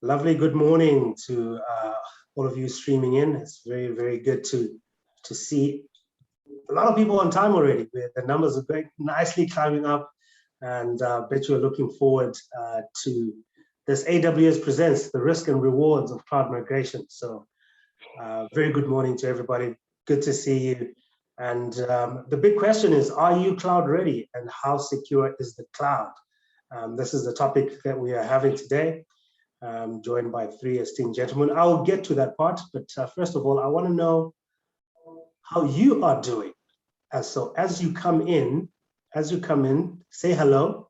Lovely good morning to all of you streaming in. It's very, very good to see a lot of people on time already. The numbers are very nicely climbing up, and bet you're looking forward to this AWS Presents, the risk and rewards of cloud migration. So very good morning to everybody. Good to see you. And the big question is, are you cloud ready, and how secure is the cloud? This is the topic that we are having today. Joined by three esteemed gentlemen. I'll get to that part, but first of all, I want to know how you are doing. So as you come in, say hello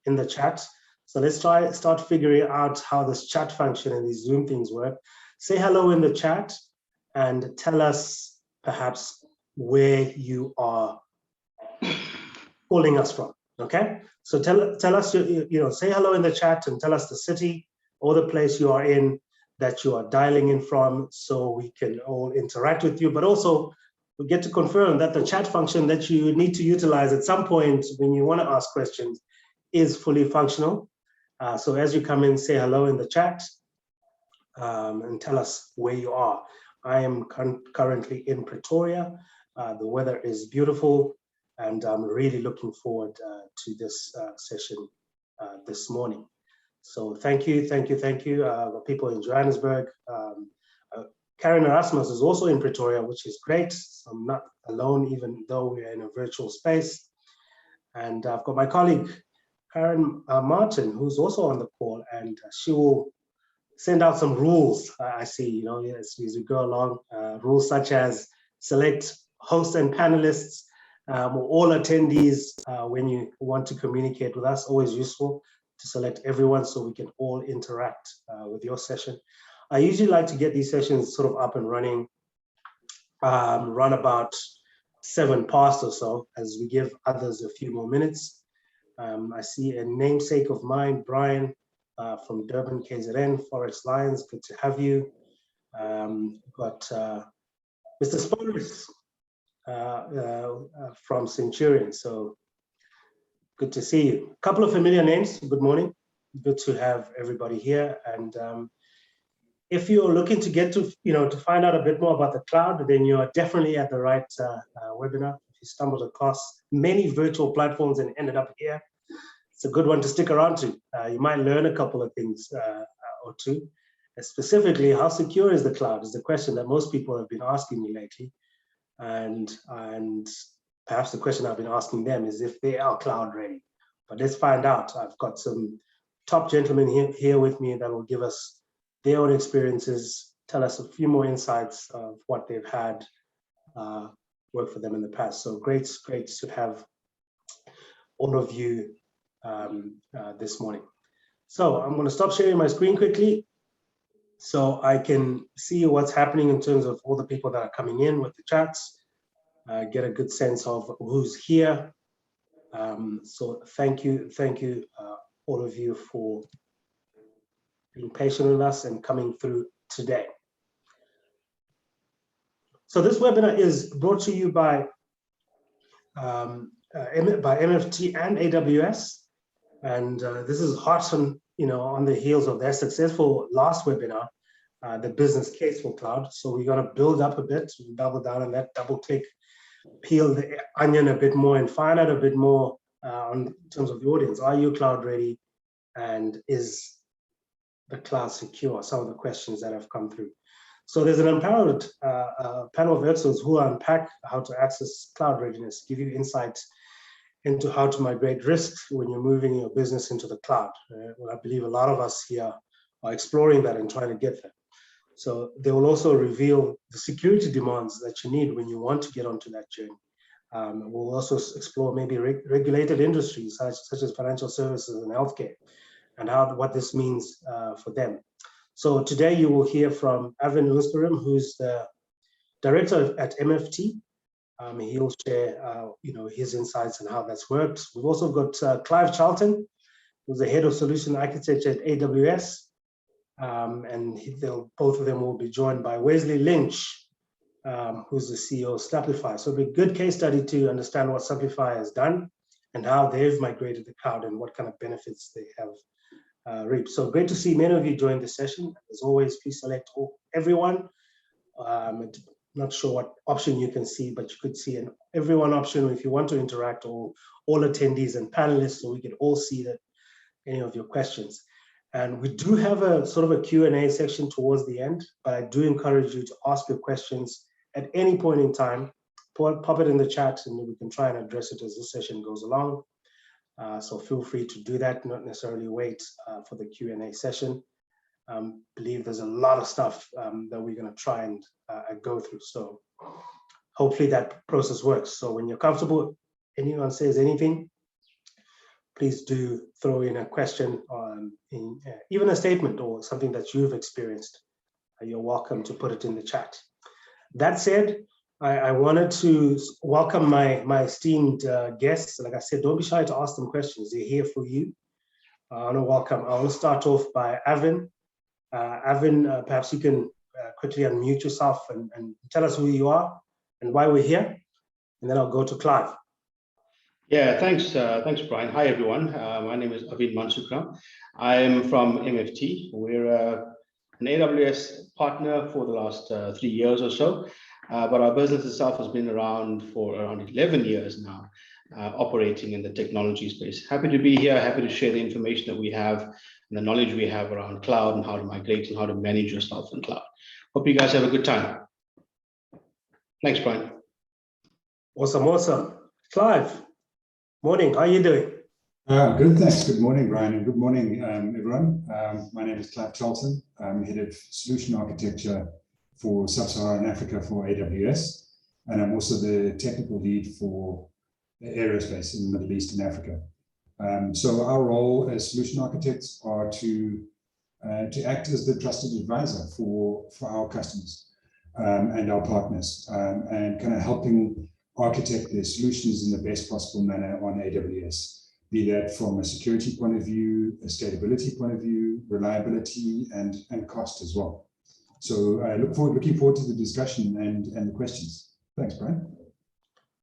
in the chat. So let's start figuring out how this chat function and these Zoom things work. Say hello in the chat and tell us perhaps where you are calling us from. Okay, so tell us, say hello in the chat and tell us the city or the place you are in that you are dialing in from, so we can all interact with you. But also we get to confirm that the chat function that you need to utilize at some point when you want to ask questions is fully functional. So as you come in, say hello in the chat and tell us where you are. I am currently in Pretoria. The weather is beautiful, and I'm really looking forward to this session this morning. So thank you. The people in Johannesburg. Karen Erasmus is also in Pretoria, which is great. So I'm not alone, even though we're in a virtual space. And I've got my colleague, Karen Martin, who's also on the call, and she will send out some rules. I see, as we go along, rules such as select hosts and panelists, all attendees when you want to communicate with us, always useful to select everyone so we can all interact with your session. I usually like to get these sessions sort of up and running, run about 7 past or so, as we give others a few more minutes. I see a namesake of mine, Brian, from Durban, KZN, Forest Lions, good to have you. Got Mr. Sporis from Centurion, so good to see you. A couple of familiar names, good morning. Good to have everybody here. And if you're looking to get to, to find out a bit more about the cloud, then you're definitely at the right webinar. If you stumbled across many virtual platforms and ended up here, it's a good one to stick around to. You might learn a couple of things or two. Specifically, how secure is the cloud is the question that most people have been asking me lately. And perhaps the question I've been asking them is if they are cloud ready. But let's find out. I've got some top gentlemen here with me that will give us their own experiences, tell us a few more insights of what they've had work for them in the past. So great to have all of you this morning. So I'm going to stop sharing my screen quickly so I can see what's happening in terms of all the people that are coming in with the chats, get a good sense of who's here. So thank you all of you for being patient with us and coming through today. So this webinar is brought to you by MFT and AWS, and this is hot on the heels of their successful last webinar, the business case for cloud. So we're going to build up a bit, double down on that, double click, peel the onion a bit more and find out a bit more in terms of the audience. Are you cloud ready, and is the cloud secure? Some of the questions that have come through. So there's an unparalleled panel of experts who unpack how to access cloud readiness, give you insights into how to migrate risks when you're moving your business into the cloud. Well, I believe a lot of us here are exploring that and trying to get there. So they will also reveal the security demands that you need when you want to get onto that journey. We'll also explore maybe regulated industries such as financial services and healthcare, and what this means for them. So today you will hear from Avin Usparim, who's the director at MFT. He'll share his insights and how that's worked. We've also got Clive Charlton, who's the head of solution architecture at AWS. And both of them will be joined by Wesley Lynch, who's the CEO of Snaplify. So it'll be a good case study to understand what Snaplify has done and how they've migrated the cloud and what kind of benefits they have reap. So great to see many of you join the session. As always, please select everyone. Not sure what option you can see, but you could see an everyone option if you want to interact, or all attendees and panelists, so we can all see that any of your questions. And we do have a sort of a Q&A section towards the end, but I do encourage you to ask your questions at any point in time. Pop it in the chat and we can try and address it as the session goes along. So feel free to do that, not necessarily wait for the Q&A session. Believe there's a lot of stuff that we're going to try and go through. So hopefully that process works. So when you're comfortable, anyone says anything, please do throw in a question, even a statement or something that you've experienced. You're welcome to put it in the chat. That said, I wanted to welcome my esteemed guests. Like I said, don't be shy to ask them questions. They're here for you. I want to welcome, I want to start off by Avin. Avin, perhaps you can quickly unmute yourself and tell us who you are and why we're here. And then I'll go to Clive. Yeah, thanks, Brian. Hi, everyone. My name is Avin Mansukram. I'm from MFT. We're an AWS partner for the last 3 years or so, but our business itself has been around for around 11 years now, operating in the technology space. Happy to be here, happy to share the information that we have and the knowledge we have around cloud and how to migrate and how to manage yourself in cloud. Hope you guys have a good time. Thanks, Brian. Awesome. Clive, morning, how are you doing? Good, thanks. Good morning, Brian, and good morning, everyone. My name is Clive Charlton. I'm head of solution architecture for Sub-Saharan Africa for AWS, and I'm also the technical lead for aerospace in the Middle East and Africa. So our role as solution architects are to act as the trusted advisor for our customers and our partners, and kind of helping architect their solutions in the best possible manner on AWS, be that from a security point of view, a scalability point of view, reliability, and cost as well. So I looking forward to the discussion and the questions. Thanks, Brian.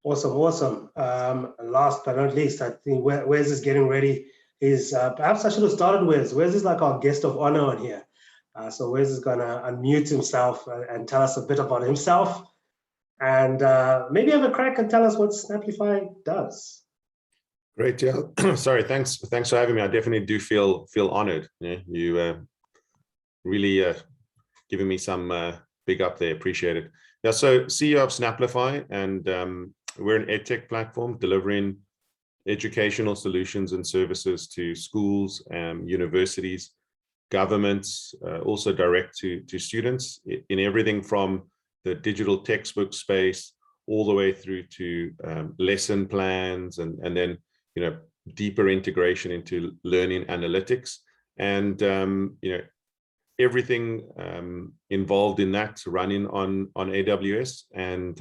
Awesome. Last but not least, I think Wes is getting ready. Perhaps I should have started Wes. Wes is like our guest of honor on here. So Wes is gonna unmute himself and tell us a bit about himself, and maybe have a crack and tell us what Snaplify does. Great, yeah. Sorry, thanks for having me. I definitely do feel honored. Yeah, you really giving me some big up there. Appreciate it. Yeah, so CEO of Snaplify, and we're an edtech platform delivering educational solutions and services to schools, universities, governments, also direct to students in everything from the digital textbook space all the way through to lesson plans, and then deeper integration into learning analytics, and everything involved in that running on AWS, and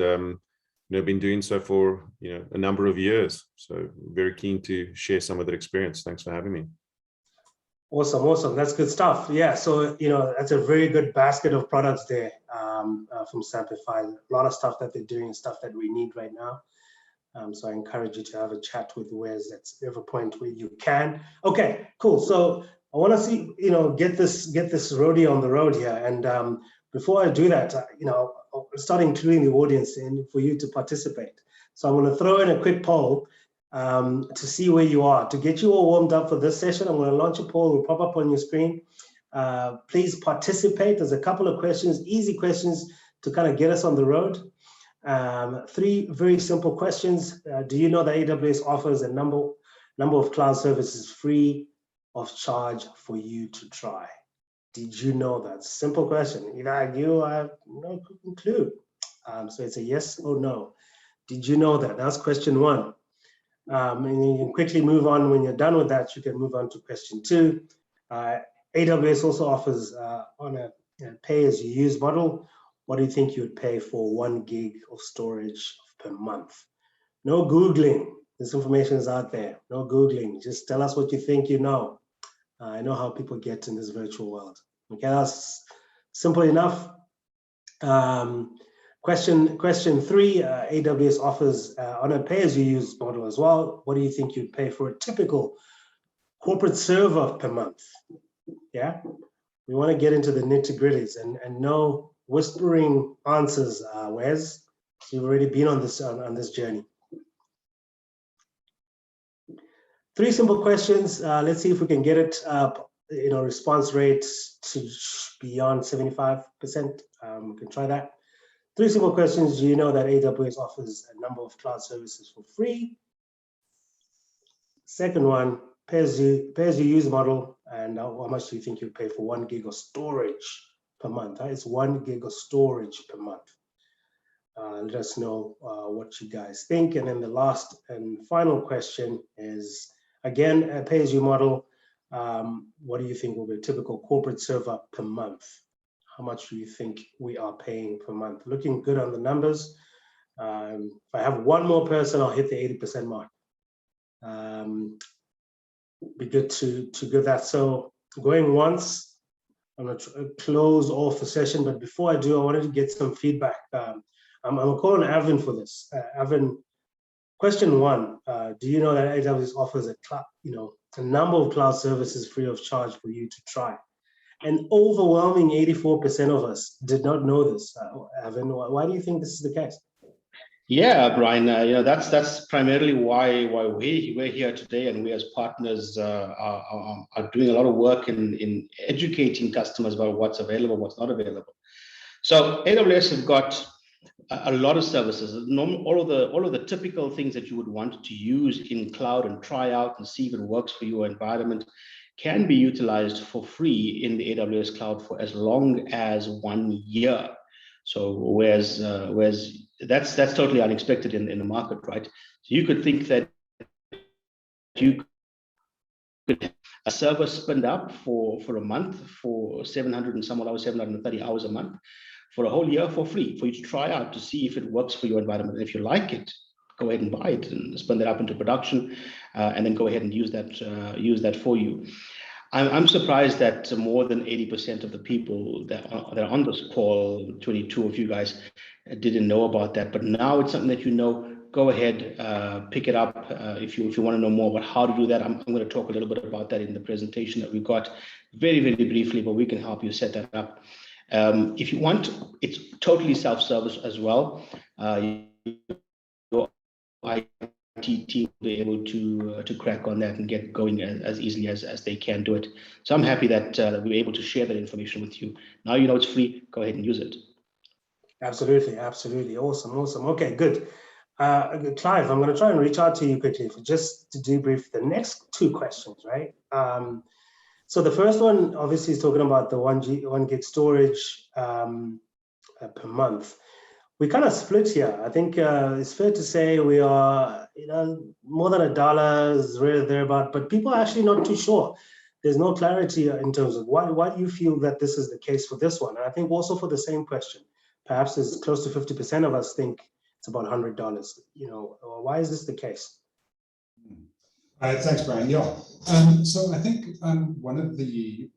been doing so for a number of years. So very keen to share some of that experience. Thanks for having me. Awesome. That's good stuff. Yeah, so that's a very good basket of products there from Snaplify. A lot of stuff that they're doing, stuff that we need right now. So I encourage you to have a chat with Wes at every point where you can. Okay, cool. So I want to see, get this rodeo on the road here. And before I do that, I'll start including the audience in for you to participate. So I'm going to throw in a quick poll to see where you are. To get you all warmed up for this session, I'm going to launch a poll. It will pop up on your screen. Please participate. There's a couple of questions, easy questions to kind of get us on the road. 3 very simple questions. Do you know that AWS offers a number of cloud services free of charge for you to try? Did you know that? Simple question. Either I knew or I have no clue. So it's a yes or no. Did you know that? That's question 1. And you can quickly move on. When you're done with that, you can move on to question 2. AWS also offers on a pay-as-you-use model. What do you think you would pay for 1 gig of storage per month? No Googling. This information is out there. No Googling. Just tell us what you think you know. I know how people get in this virtual world. Okay, that's simple enough. Question 3, AWS offers on a pay-as-you-use model as well. What do you think you'd pay for a typical corporate server per month. Yeah, we want to get into the nitty-gritties and no whispering answers, Wes. So you've already been on this journey. 3 simple questions. Let's see if we can get it response rates to beyond 75%. We can try that. 3 simple questions. Do you know that AWS offers a number of cloud services for free? Second one, pay as you use model, and how much do you think you pay for 1 gig of storage per month? It's 1 gig of storage per month. Let us know what you guys think. And then the last and final question is, again, a pay as you model. What do you think will be a typical corporate server per month? How much do you think we are paying per month? Looking good on the numbers. If I have one more person, I'll hit the 80% mark. Be good to give that. So going once, I'm going to close off the session, but before I do, I wanted to get some feedback. I'm calling Avin for this. Avin, question 1: do you know that AWS offers a number of cloud services free of charge for you to try? An overwhelming 84% of us did not know this. Avin, why do you think this is the case? Yeah, Brian, that's primarily why we're here today, and we as partners are doing a lot of work in educating customers about what's available, what's not available. So AWS have got a lot of services. All of the typical things that you would want to use in cloud and try out and see if it works for your environment can be utilized for free in the AWS cloud for as long as 1 year. So whereas that's totally unexpected in the market, right? So you could think that you could have a server spinned up for a month for 700 and some odd hours, 730 hours a month, for a whole year for free, for you to try out to see if it works for your environment. And if you like it, go ahead and buy it and spin that up into production, and then go ahead and use that for you. I'm surprised that more than 80% of the people that are on this call, 22 of you guys, didn't know about that. But now it's something that you know. Go ahead, pick it up if you want to know more about how to do that. I'm going to talk a little bit about that in the presentation that we've got very, very briefly, but we can help you set that up. If you want, it's totally self-service as well. Your IT team will be able to crack on that and get going as easily as they can do it. So I'm happy that we're able to share that information with you. Now you know it's free. Go ahead and use it. Absolutely. Awesome. Okay, good. Clive, I'm going to try and reach out to you quickly just to debrief the next 2 questions, right? So the first one obviously is talking about the 1 gig storage per month. We kind of split here. I think it's fair to say we are, more than $1 is really thereabout, but people are actually not too sure. There's no clarity in terms of why do you feel that this is the case for this one? And I think also for the same question, perhaps there's close to 50% of us think it's about $100. Why is this the case? Thanks, Brian. Yeah. So I think one of the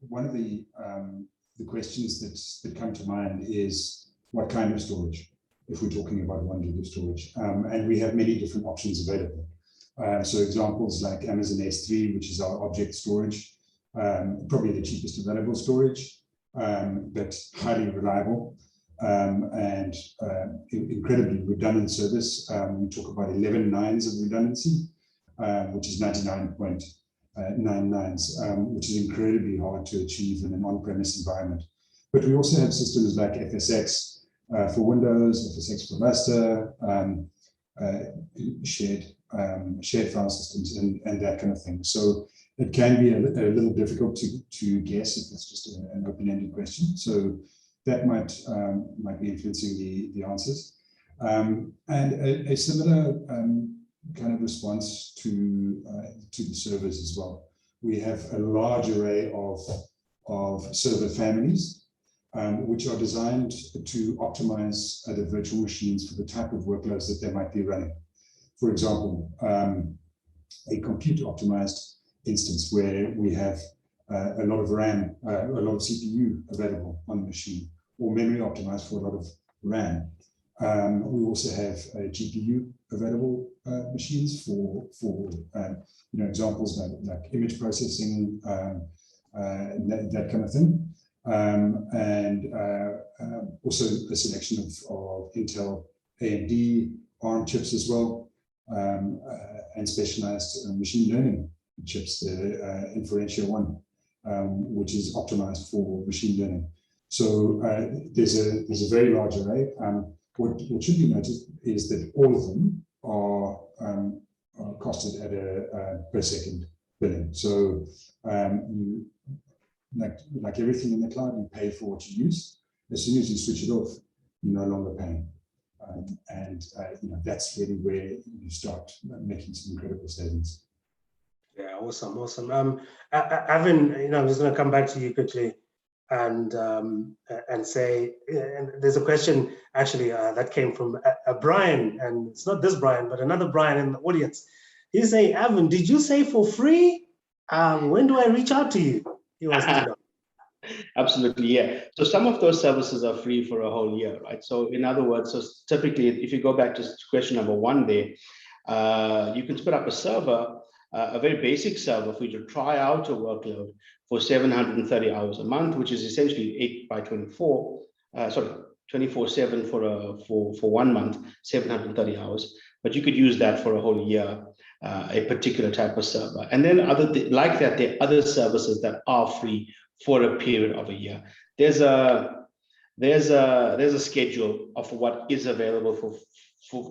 questions that come to mind is what kind of storage, if we're talking about 1 gig of storage. And we have many different options available. So examples like Amazon S3, which is our object storage, probably the cheapest available storage, but highly reliable. And incredibly redundant service. We talk about 11 nines of redundancy, which is 99.99, which is incredibly hard to achieve in an on-premise environment. But we also have systems like FSX for Windows, FSX for Master, shared file systems, and that kind of thing. So it can be a little difficult to guess if it's just an open-ended question. So that might be influencing the answers. And a similar kind of response to the servers as well. We have a large array of server families, which are designed to optimize the virtual machines for the type of workloads that they might be running. For example, a compute-optimized instance where we have a lot of RAM, a lot of CPU available on the machine, or memory optimized for a lot of RAM. We also have GPU available machines for examples like image processing, that kind of thing, and also a selection of Intel, AMD, ARM chips as well, and specialized machine learning chips, the Inferentia one, which is optimized for machine learning. So there's a very large array. What should be noted is that all of them are costed at a per second billing. So you, like everything in the cloud, you pay for what you use. As soon as you switch it off, you're no longer paying. That's really where you start making some incredible savings. Yeah, awesome. Evan, I'm just going to come back to you quickly and say, and there's a question actually that came from Brian, and it's not this Brian, but another Brian in the audience. He's saying, Evan, did you say for free? When do I reach out to you? He wants to know. Absolutely, yeah. So some of those services are free for a whole year, right? So in other words, so typically, if you go back to question number one there, you can split up a server, a very basic server for you to try out a workload for 730 hours a month, which is essentially 8 by 24, 24/7 for 1 month, 730 hours. But you could use that for a whole year, a particular type of server. And then like that, there are other services that are free for a period of a year. There's a schedule of what is available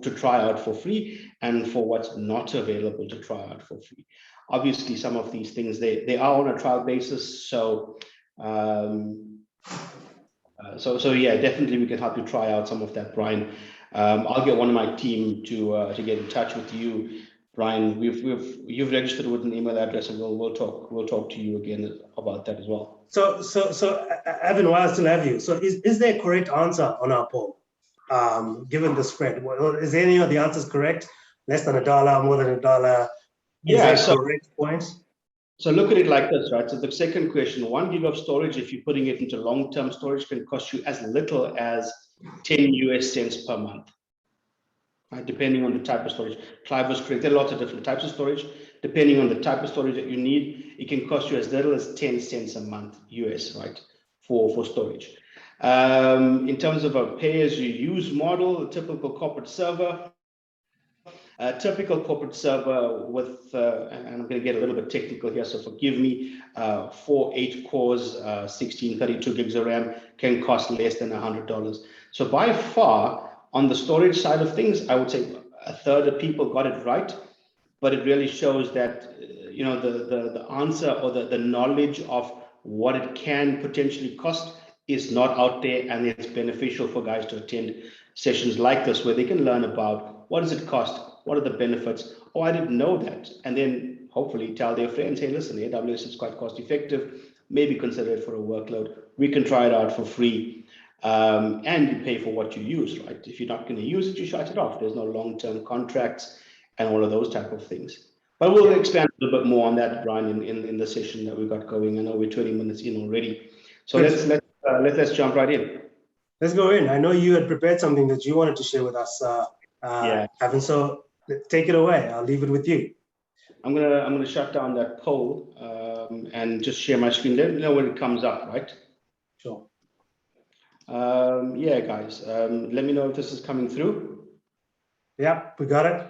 to try out for free and for what's not available to try out for free. Obviously, some of these things they are on a trial basis. So yeah, definitely we can help you try out some of that, Brian. I'll get one of my team to get in touch with you, Brian. You've registered with an email address, and we'll talk to you again about that as well. So Evan, while I still have you, so is there a correct answer on our poll? Given the spread, is any of the answers correct? Less than $1, more than $1? Yeah, so correct points. So look at it like this, right? So the second question, 1 gig of storage, if you're putting it into long-term storage, can cost you as little as 10 US cents per month, right? Depending on the type of storage. Clive was correct. There are lots of different types of storage. Depending on the type of storage that you need, it can cost you as little as 10 cents a month US, right? For storage. In terms of a pay-as-you-use model, a typical corporate server, with, and I'm going to get a little bit technical here, so forgive me, 4 8 cores, 16, 32 gigs of RAM can cost less than $100. So by far, on the storage side of things, I would say a third of people got it right, but it really shows that, the answer or the knowledge of what it can potentially cost is not out there, and it's beneficial for guys to attend sessions like this where they can learn about what does it cost, what are the benefits, oh, I didn't know that, and then hopefully tell their friends, hey, listen, AWS is quite cost effective, maybe consider it for a workload, we can try it out for free, and you pay for what you use, right? If you're not going to use it, you shut it off. There's no long-term contracts and all of those type of things. But we'll expand a little bit more on that, Brian, in the session that we've got going. I know we're 20 minutes in already, so let's jump right in. Let's go in. I know you had prepared something that you wanted to share with us, Evan. So take it away. I'll leave it with you. I'm gonna shut down that poll and just share my screen. Let me know when it comes up, right? Sure. Yeah, guys. Let me know if this is coming through. Yep, we got it.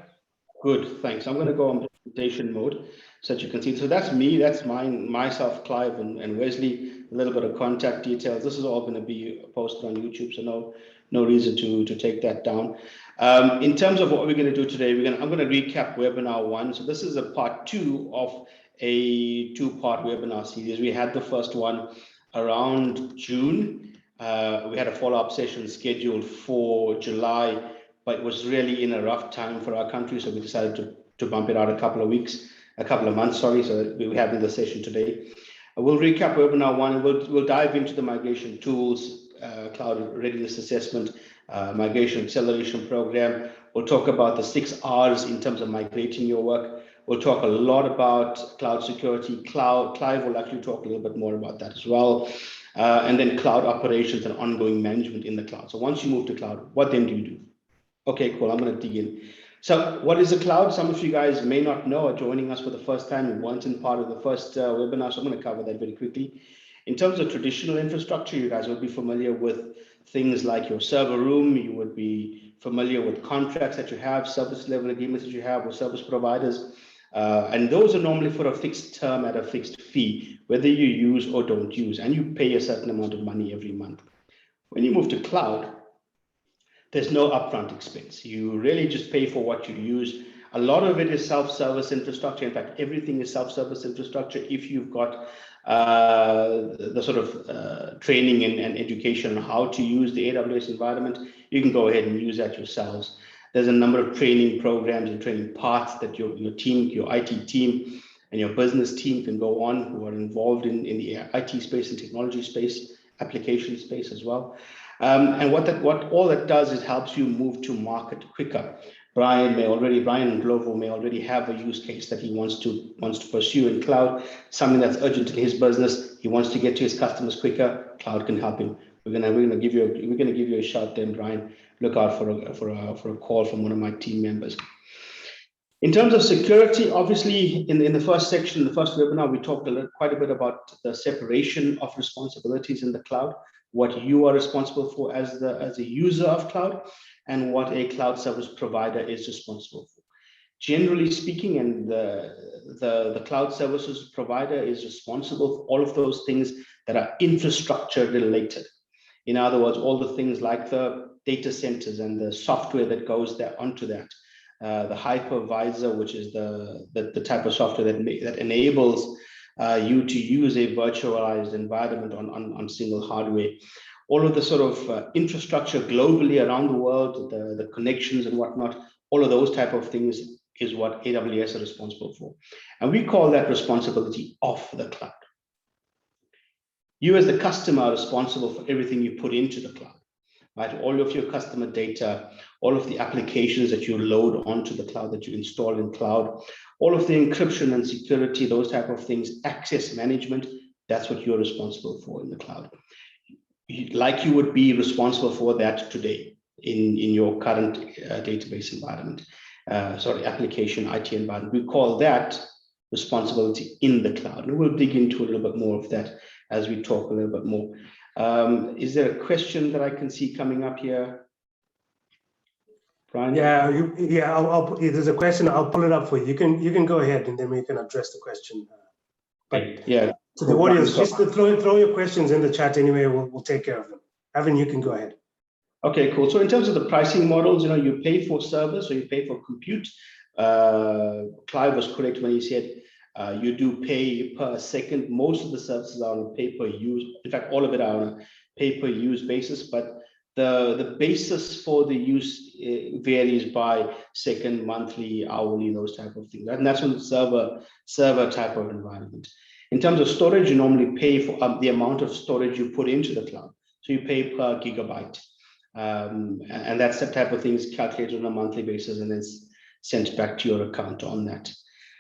Good, thanks. I'm going to go on presentation mode so that you can see. So that's me, that's myself, Clive, and Wesley. A little bit of contact details. This is all going to be posted on YouTube, so no reason to take that down. In terms of what we're going to do today, I'm going to recap webinar 1. So this is a part 2 of a 2-part webinar series. We had the first one around June. We had a follow-up session scheduled for July, but it was really in a rough time for our country, so we decided to bump it out a couple of months, sorry, so we're having the session today. We'll recap webinar 1, and we'll dive into the migration tools, cloud readiness assessment, migration acceleration program. We'll talk about the 6 R's in terms of migrating your work. We'll talk a lot about cloud security. Clive will actually talk a little bit more about that as well. and then cloud operations and ongoing management in the cloud. So once you move to cloud, what then do you do? Okay, cool. I'm going to dig in. So what is the cloud? Some of you guys may not know, are joining us for the first time and weren't in part of the first webinar. So I'm going to cover that very quickly. In terms of traditional infrastructure, you guys will be familiar with things like your server room. You would be familiar with contracts that you have, service level agreements that you have with service providers. And those are normally for a fixed term at a fixed fee, whether you use or don't use, and you pay a certain amount of money every month. When you move to cloud, there's no upfront expense. You really just pay for what you use. A lot of it is self-service infrastructure. In fact, everything is self-service infrastructure. If you've got the sort of training and education on how to use the AWS environment, you can go ahead and use that yourselves. There's a number of training programs and training paths that your team, your IT team, and your business team can go on, who are involved in the IT space and technology space, application space as well. And what all that does is helps you move to market quicker. Brian Glovo may already have a use case that he wants to pursue in cloud, something that's urgent in his business. He wants to get to his customers quicker. Cloud can help him. We're gonna give you a shout then, Brian. Look out for a call from one of my team members. In terms of security, obviously, in the first section, the first webinar, we talked quite a bit about the separation of responsibilities in the cloud, what you are responsible for as a user of cloud, and what a cloud service provider is responsible for. Generally speaking, and the cloud services provider is responsible for all of those things that are infrastructure related. In other words, all the things like the data centers and the software that goes there onto that. The hypervisor, which is the type of software that enables you to use a virtualized environment on single hardware. All of the sort of infrastructure globally around the world, the connections and whatnot, all of those type of things is what AWS are responsible for. And we call that responsibility of the cloud. You as the customer are responsible for everything you put into the cloud. Right, all of your customer data, all of the applications that you load onto the cloud, that you install in cloud, all of the encryption and security, those type of things, access management, that's what you're responsible for in the cloud. Like you would be responsible for that today in your current database environment, application IT environment. We call that responsibility in the cloud. And we'll dig into a little bit more of that as we talk a little bit more. Is there a question that I can see coming up here, Brian? Yeah, I'll there's a question. I'll pull it up for you. You can go ahead, and then we can address the question. But yeah, to the audience, just throw your questions in the chat anyway. We'll take care of them. Evan, you can go ahead. Okay, cool. So in terms of the pricing models, you pay for service or you pay for compute. Clive was correct when he said you do pay per second. Most of the services are on a pay per use. In fact, all of it are on a pay per use basis, but the basis for the use varies by second, monthly, hourly, those type of things. And that's on the server type of environment. In terms of storage, you normally pay for the amount of storage you put into the cloud. So you pay per gigabyte. And that's the type of things calculated on a monthly basis and then sent back to your account on that.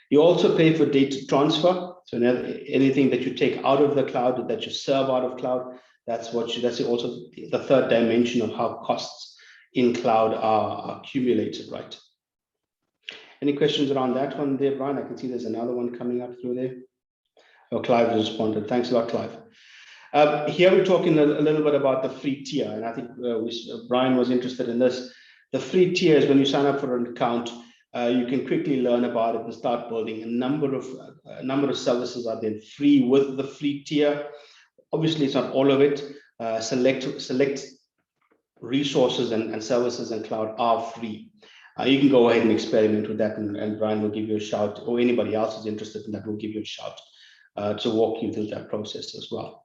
You also pay for data transfer. So anything that you take out of the cloud, that you serve out of cloud, that's also the third dimension of how costs in cloud are accumulated, right? Any questions around that one there, Brian? I can see there's another one coming up through there. Oh, Clive has responded. Thanks a lot, Clive. Here we're talking a little bit about the free tier, and I think Brian was interested in this. The free tier is when you sign up for an account, you can quickly learn about it and start building. A number of services are then free with the free tier. Obviously, it's not all of it. Select resources and services in cloud are free. You can go ahead and experiment with that, and Brian will give you a shout, or anybody else is interested in that will give you a shout to walk you through that process as well.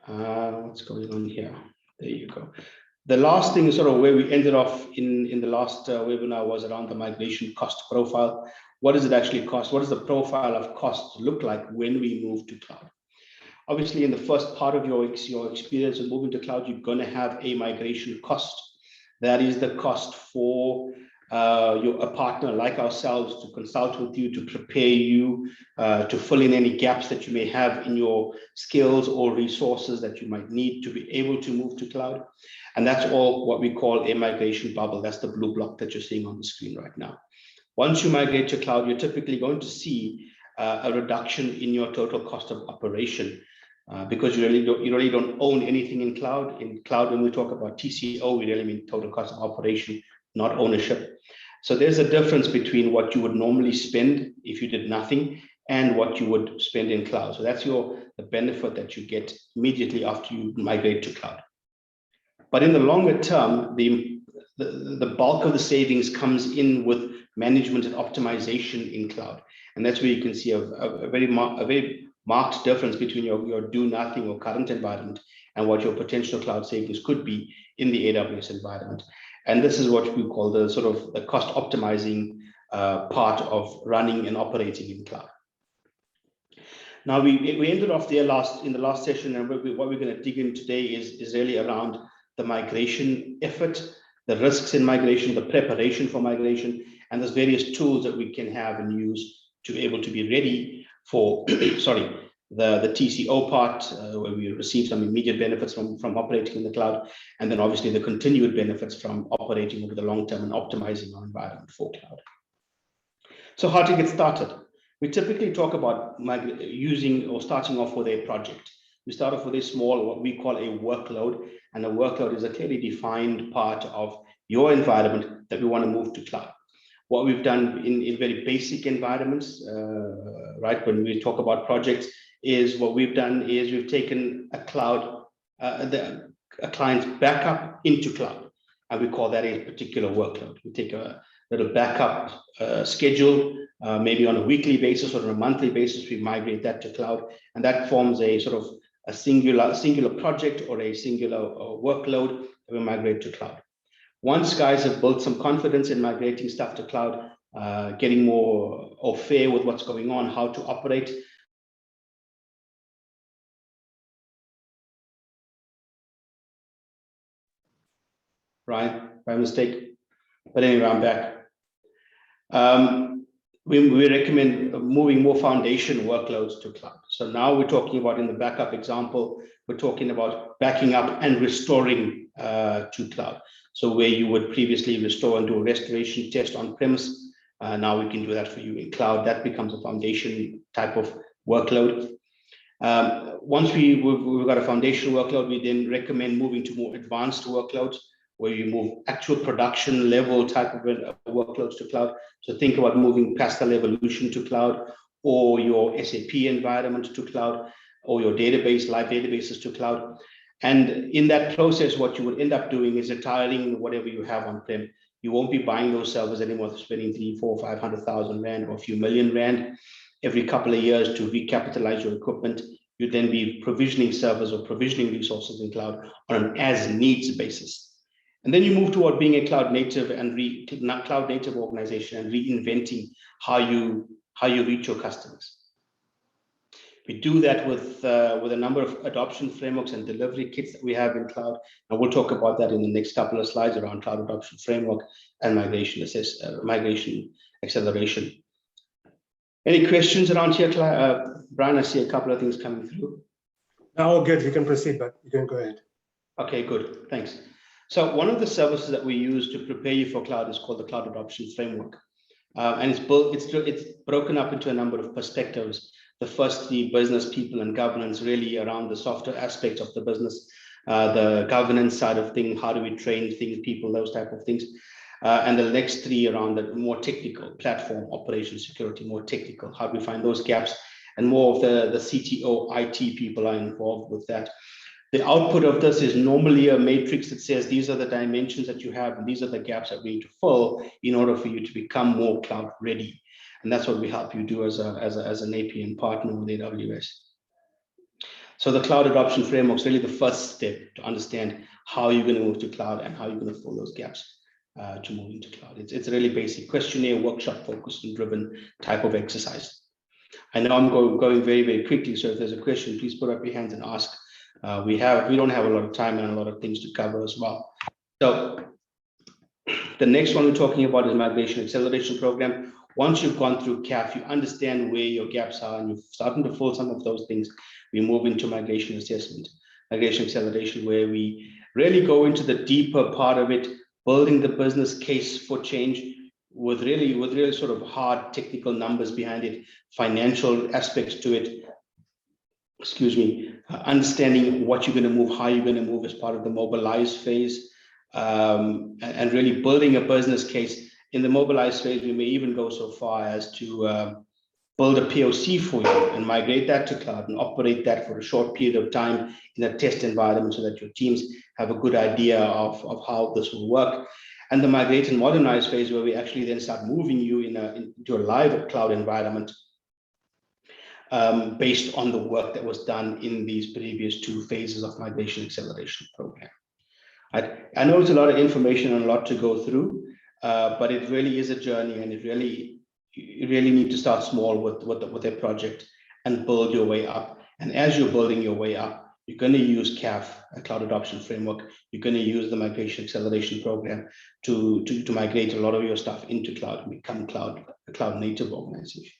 What's going on here? There you go. The last thing is sort of where we ended off in the last webinar was around the migration cost profile. What does it actually cost? What does the profile of cost look like when we move to cloud? Obviously, in the first part of your experience of moving to cloud, you're going to have a migration cost. That is the cost for a partner like ourselves to consult with you, to prepare you, to fill in any gaps that you may have in your skills or resources that you might need to be able to move to cloud. And that's all what we call a migration bubble. That's the blue block that you're seeing on the screen right now. Once you migrate to cloud, you're typically going to see a reduction in your total cost of operation. Because you really don't own anything in cloud. In cloud, when we talk about TCO, we really mean total cost of operation, not ownership. So there's a difference between what you would normally spend if you did nothing and what you would spend in cloud. So that's the benefit that you get immediately after you migrate to cloud. But in the longer term, the bulk of the savings comes in with management and optimization in cloud. And that's where you can see a very marked difference between your do nothing or current environment and what your potential cloud savings could be in the AWS environment. And this is what we call the sort of the cost optimizing part of running and operating in cloud. Now we ended off there in the last session, and what we're going to dig in today is really around the migration effort, the risks in migration, the preparation for migration, and there's various tools that we can have and use to be able to be ready for the TCO part, where we receive some immediate benefits from operating in the cloud, and then obviously the continued benefits from operating over the long term and optimizing our environment for cloud. So how to get started? We typically talk about using or starting off with a project. We start off with a small, what we call a workload, and a workload is a clearly defined part of your environment that we want to move to cloud. What we've done in very basic environments, right, when we talk about projects, is what we've done is we've taken a cloud, a client's backup into cloud, and we call that a particular workload. We take a little backup schedule, maybe on a weekly basis or on a monthly basis, we migrate that to cloud, and that forms a sort of a singular project or a singular workload that we migrate to cloud. Once guys have built some confidence in migrating stuff to cloud, getting more au fait with what's going on, how to operate. Right, by mistake. But anyway, I'm back. We recommend moving more foundation workloads to cloud. So now we're talking about, in the backup example, we're talking about backing up and restoring to cloud. So where you would previously restore and do a restoration test on premise, now we can do that for you in cloud. That becomes a foundation type of workload. Once we've got a foundation workload, we then recommend moving to more advanced workloads, where you move actual production level type of workloads to cloud. So think about moving Pascal Evolution to cloud, or your SAP environment to cloud, or your database, live databases to cloud. And in that process, what you would end up doing is retiring whatever you have on-prem. You won't be buying those servers anymore, spending 300,000, 400,000, 500,000 Rand or a few million Rand every couple of years to recapitalize your equipment. You'd then be provisioning servers or provisioning resources in cloud on an as-needs basis. And then you move toward being a cloud native organization and reinventing how you reach your customers. We do that with a number of adoption frameworks and delivery kits that we have in cloud, and we'll talk about that in the next couple of slides around cloud adoption framework and migration acceleration. Any questions around here, Brian? I see a couple of things coming through. All good. You can proceed, but you can go ahead. Okay, good. Thanks. So one of the services that we use to prepare you for cloud is called the Cloud Adoption Framework. And it's broken up into a number of perspectives. The first, the business, people, and governance, really around the softer aspects of the business, the governance side of things, how do we train things, people, those type of things. And the next three around the more technical, platform, operations, security, more technical, how do we find those gaps, and more of the CTO, IT people are involved with that. The output of this is normally a matrix that says these are the dimensions that you have, and these are the gaps that we need to fill in order for you to become more cloud ready. And that's what we help you do as an APN partner with AWS. So the Cloud Adoption Framework is really the first step to understand how you're going to move to cloud and how you're going to fill those gaps to move into cloud. It's a really basic questionnaire, workshop focused and driven type of exercise. I know I'm going very, very quickly, so if there's a question, please put up your hands and ask. We don't have a lot of time and a lot of things to cover as well. So The next one we're talking about is migration acceleration program. Once you've gone through CAF, you understand where your gaps are and you're starting to fill some of those things. We move into migration assessment, migration acceleration, where we really go into the deeper part of it, building the business case for change with really sort of hard technical numbers behind it, financial aspects to it, understanding what you're going to move, how you're going to move as part of the mobilize phase, and really building a business case. In the mobilize phase, we may even go so far as to build a POC for you and migrate that to cloud and operate that for a short period of time in a test environment so that your teams have a good idea of how this will work. And the migrate and modernize phase, where we actually then start moving you into a live cloud environment based on the work that was done in these previous two phases of migration acceleration program. I know it's a lot of information and a lot to go through, but it really is a journey, and you really need to start small with a project and build your way up. And as you're building your way up, you're going to use CAF, a cloud adoption framework. You're going to use the migration acceleration program to migrate a lot of your stuff into cloud and become a cloud native organization.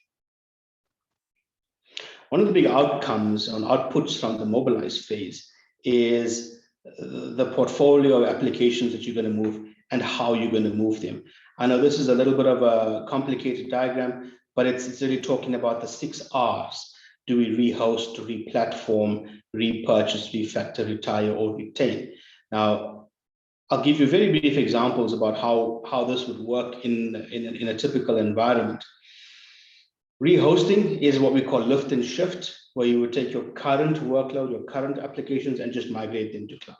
One of the big outcomes and outputs from the mobilize phase is the portfolio of applications that you're going to move and how you're going to move them. I know this is a little bit of a complicated diagram, but it's really talking about the 6 R's. Do we rehost, replatform, repurchase, refactor, retire, or retain? Now, I'll give you very brief examples about how this would work in a typical environment. Rehosting is what we call lift and shift, where you would take your current workload, your current applications, and just migrate them to cloud.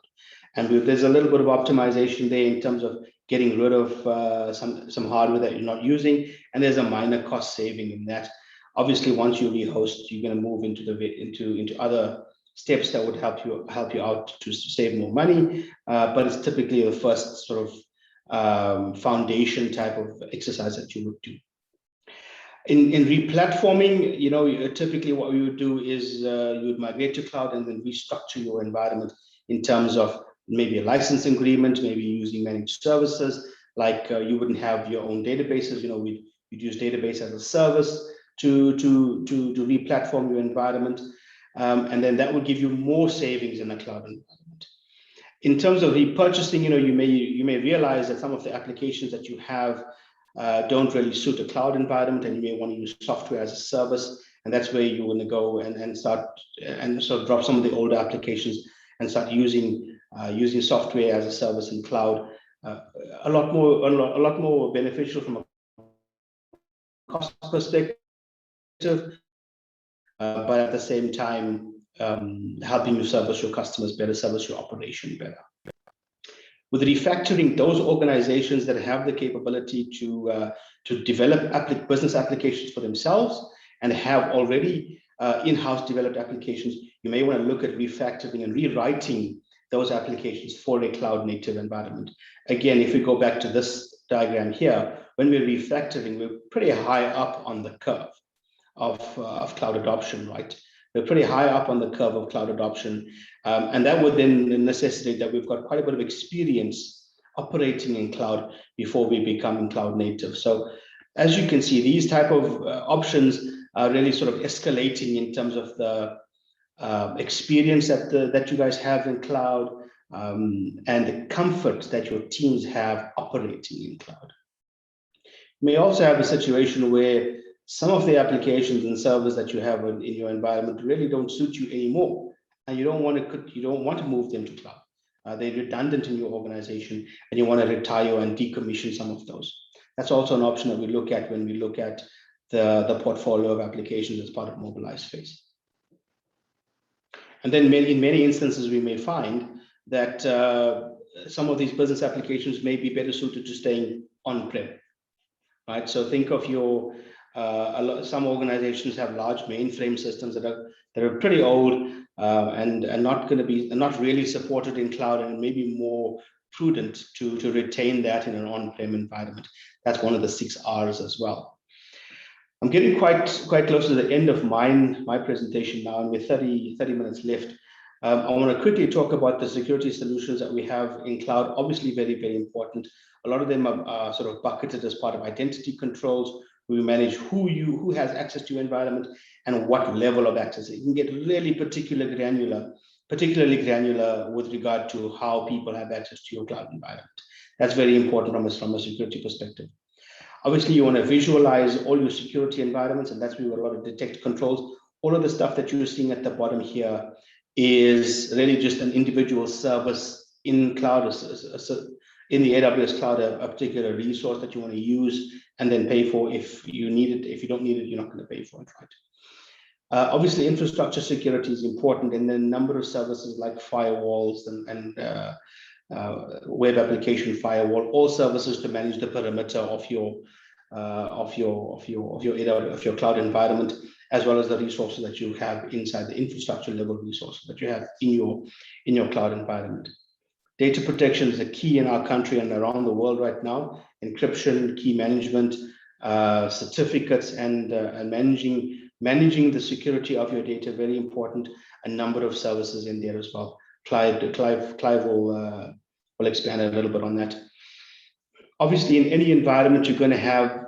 And there's a little bit of optimization there in terms of getting rid of some hardware that you're not using, and there's a minor cost saving in that. Obviously, once you rehost, you're going to move into other steps that would help you out to save more money, but it's typically the first sort of foundation type of exercise that you would do. In replatforming, typically what we would do is you would migrate to cloud and then restructure your environment in terms of maybe a license agreement, maybe using managed services, like you wouldn't have your own databases. We'd use database as a service to replatform your environment, and then that would give you more savings in a cloud environment. In terms of repurchasing, you may realize that some of the applications that you have don't really suit a cloud environment, and you may want to use software as a service, and that's where you want to go and start and sort of drop some of the older applications and start using software as a service in cloud. A lot more beneficial from a cost perspective, but at the same time helping you service your customers better, service your operation better. With refactoring, those organizations that have the capability to develop business applications for themselves and have already in-house developed applications, you may want to look at refactoring and rewriting those applications for a cloud native environment. Again, if we go back to this diagram here, when we're refactoring, we're pretty high up on the curve of cloud adoption, right? We're pretty high up on the curve of cloud adoption. And that would then necessitate that we've got quite a bit of experience operating in cloud before we become cloud native. So as you can see, these type of options are really sort of escalating in terms of the experience that you guys have in cloud and the comfort that your teams have operating in cloud. You may also have a situation where some of the applications and servers that you have in your environment really don't suit you anymore, and you don't want to move them to cloud. They're redundant in your organization, and you want to retire and decommission some of those. That's also an option that we look at when we look at the portfolio of applications as part of mobilize phase. And then in many instances, we may find that some of these business applications may be better suited to staying on-prem, right? So think of your some organizations have large mainframe systems that are pretty old and not really supported in cloud, and maybe more prudent to retain that in an on-prem environment. That's one of the 6 R's as well. I'm getting quite close to the end of my presentation now, and with 30 minutes left. I want to quickly talk about the security solutions that we have in cloud. Obviously, very, very important. A lot of them are sort of bucketed as part of identity controls. We manage who has access to your environment and what level of access. You can get really particularly granular with regard to how people have access to your cloud environment. That's very important from a security perspective. Obviously, you want to visualize all your security environments, and that's where a lot of detect controls. All of the stuff that you're seeing at the bottom here is really just an individual service in cloud, in the AWS cloud, a particular resource that you want to use and then pay for if you need it. If you don't need it, you're not going to pay for it, right? Obviously, infrastructure security is important, and then a number of services like firewalls and web application firewall, all services to manage the perimeter of your cloud environment, as well as the resources that you have inside the infrastructure level resources that you have in your cloud environment. Data protection is a key in our country and around the world right now. Encryption, key management, certificates, and managing the security of your data, very important. A number of services in there as well. Clive will expand a little bit on that. Obviously, in any environment, you're going to have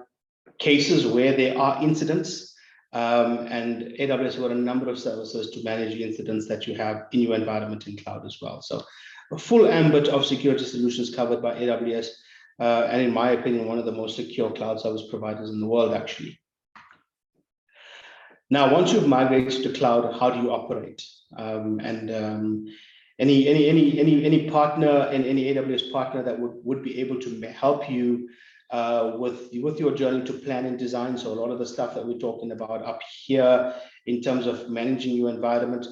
cases where there are incidents, and AWS has got a number of services to manage the incidents that you have in your environment in cloud as well. So a full ambit of security solutions covered by AWS, and in my opinion, one of the most secure cloud service providers in the world, actually. Now, once you've migrated to cloud, how do you operate? Any partner and any AWS partner that would be able to help you with your journey to plan and design. So a lot of the stuff that we're talking about up here in terms of managing your environment,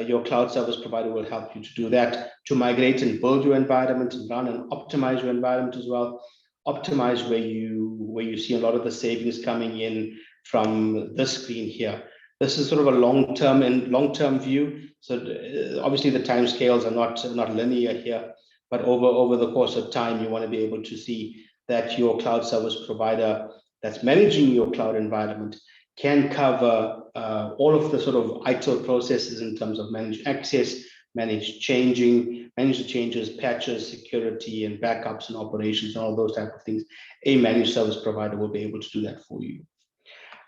your cloud service provider will help you to do that, to migrate and build your environment and run and optimize your environment as well. Optimize where you see a lot of the savings coming in from this screen here. This is sort of a long-term view. So obviously the time scales are not linear here, but over the course of time, you want to be able to see that your cloud service provider that's managing your cloud environment can cover all of the sort of ITIL processes in terms of manage access, manage the changes, patches, security, and backups and operations, and all those type of things. A managed service provider will be able to do that for you.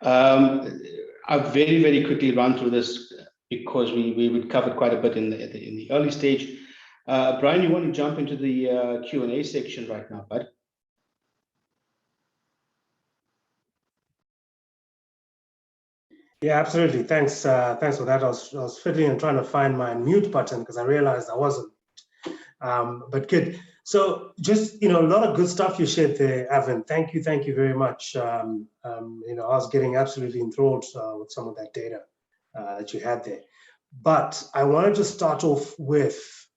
I'll very, very quickly run through this because we covered quite a bit in the early stage. Brian, you want to jump into the Q&A section right now, bud? Yeah, absolutely. Thanks for that. I was fiddling and trying to find my mute button because I realized I wasn't. But good. So just, a lot of good stuff you shared there, Evan. Thank you very much. I was getting absolutely enthralled with some of that data that you had there. But I wanted to start off with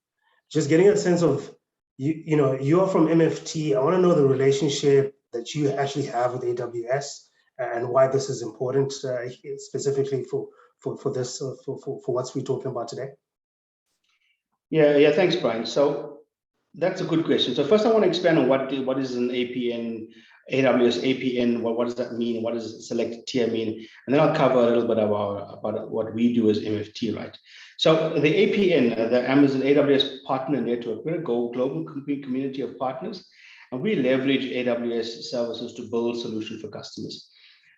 just getting a sense of, you're from MFT. I want to know the relationship that you actually have with AWS and why this is important, specifically for what we're talking about today. Yeah, thanks, Brian. So that's a good question. So first I want to expand on what is an APN, AWS APN, what does that mean? What does selected tier mean? And then I'll cover a little bit about what we do as MFT, right? So the APN, the Amazon AWS Partner Network, we're a global community of partners, and we leverage AWS services to build solutions for customers.